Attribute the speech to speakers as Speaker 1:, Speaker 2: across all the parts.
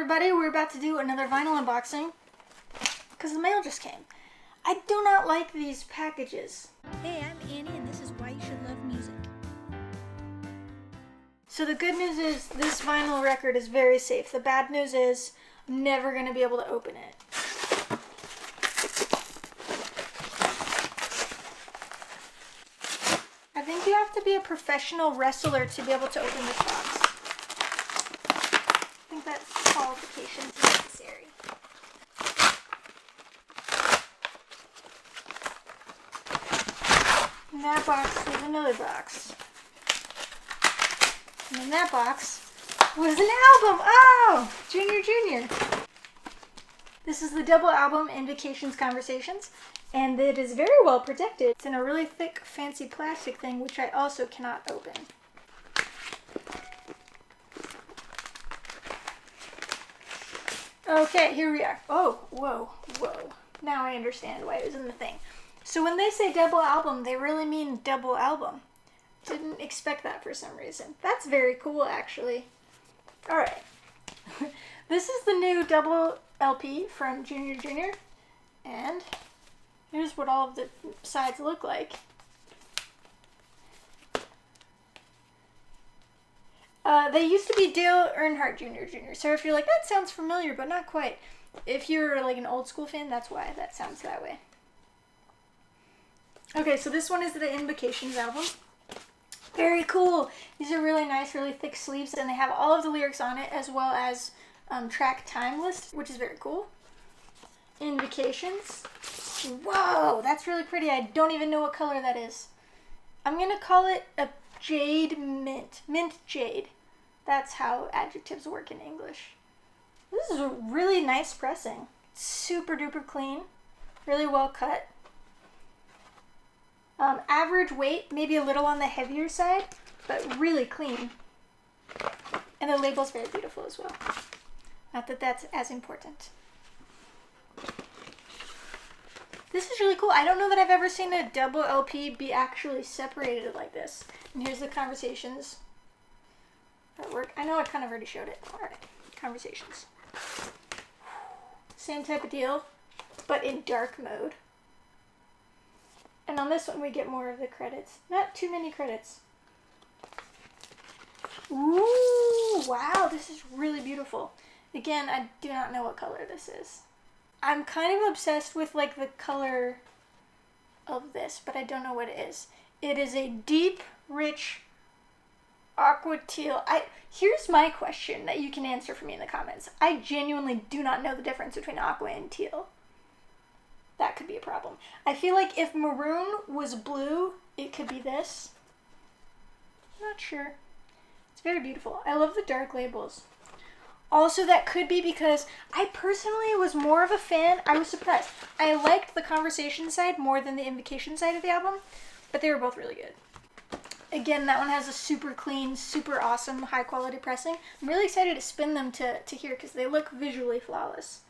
Speaker 1: everybody, we're about to do another vinyl unboxing because the mail just came. I do not like these packages.
Speaker 2: Hey, I'm Annie and this is Why You Should Love Music.
Speaker 1: So the good news is this vinyl record is very safe. The bad news is I'm never going to be able to open it. I think you have to be a professional wrestler to be able to open this box. I think that qualification is necessary. In that box was another box. And in that box was an album. Oh, Junior. This is the double album Invocations Conversations, and it is very well protected. It's in a really thick, fancy plastic thing, which I also cannot open. Okay, here we are. Oh, whoa. Now I understand why it was in the thing. So when they say double album, they really mean double album. Didn't expect that for some reason. That's very cool, actually. Alright. This is the new double LP from Junior. And here's what all of the sides look like. They used to be Dale Earnhardt Jr. So if you're like, that sounds familiar, but not quite. If you're like an old school fan, that's why that sounds that way. Okay, so this one is the Invocations album. Very cool. These are really nice, really thick sleeves, and they have all of the lyrics on it, as well as track time list, which is very cool. Invocations. Whoa, that's really pretty. I don't even know what color that is. I'm going to call it a jade mint. Mint jade. That's how adjectives work in English. This is a really nice pressing. Super duper clean. Really well cut. Average weight, maybe a little on the heavier side, but really clean. And the label's very beautiful as well. Not that that's as important. This is really cool. I don't know that I've ever seen a double LP be actually separated like this. And here's the Conversations artwork. I know I kind of already showed it. Alright, Conversations. Same type of deal, but in dark mode. And on this one we get more of the credits. Not too many credits. Ooh, wow, this is really beautiful. Again, I do not know what color this is. I'm kind of obsessed with like the color of this, but I don't know what it is. It is a deep, rich aqua teal. Here's my question that you can answer for me in the comments. I genuinely do not know the difference between aqua and teal. That could be a problem. I feel like if maroon was blue, it could be this. Not sure. It's very beautiful. I love the dark labels. Also, that could be because I personally was more of a fan. I was surprised. I liked the Conversation side more than the Invocation side of the album, but they were both really good. Again, that one has a super clean, super awesome, high quality pressing. I'm really excited to spin them to hear because they look visually flawless.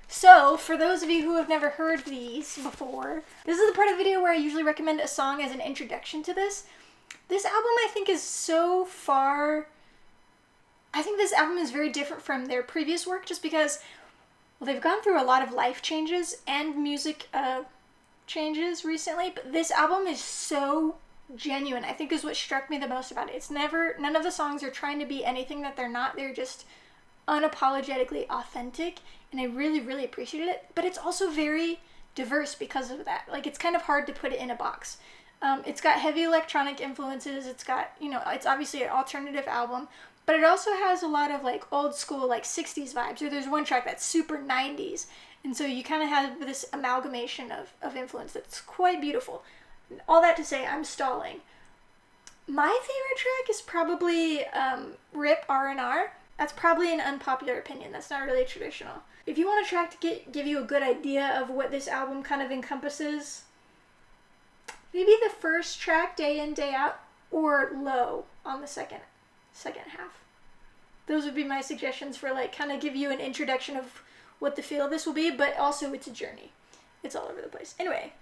Speaker 1: So, for those of you who have never heard these before, this is the part of the video where I usually recommend a song as an introduction to this. This album, I think, is so far... I think this album is very different from their previous work just because, well, they've gone through a lot of life changes and music changes recently, but this album is so genuine. I think is what struck me the most about it. It's none of the songs are trying to be anything that they're not. They're just unapologetically authentic, and I really, really appreciated it. But it's also very diverse because of that. Like, it's kind of hard to put it in a box. It's got heavy electronic influences. It's got, it's obviously an alternative album, but it also has a lot of like old school, like 60s vibes. Or there's one track that's super 90s. And so you kind of have this amalgamation of influence that's quite beautiful. All that to say, I'm stalling. My favorite track is probably RIP R&R. That's probably an unpopular opinion. That's not really traditional. If you want a track to give you a good idea of what this album kind of encompasses, maybe the first track, Day In, Day Out, or Low on the second half. Those would be my suggestions for like kind of give you an introduction of what the feel of this will be, but also it's a journey. It's all over the place. Anyway,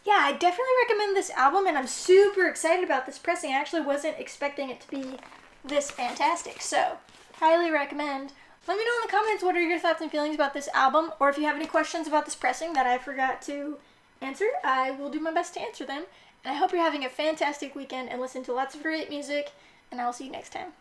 Speaker 1: yeah, I definitely recommend this album, and I'm super excited about this pressing. I actually wasn't expecting it to be this fantastic. So, highly recommend. Let me know in the comments what are your thoughts and feelings about this album, or if you have any questions about this pressing that I forgot to answer, I will do my best to answer them. And I hope you're having a fantastic weekend and listen to lots of great music, and I will see you next time.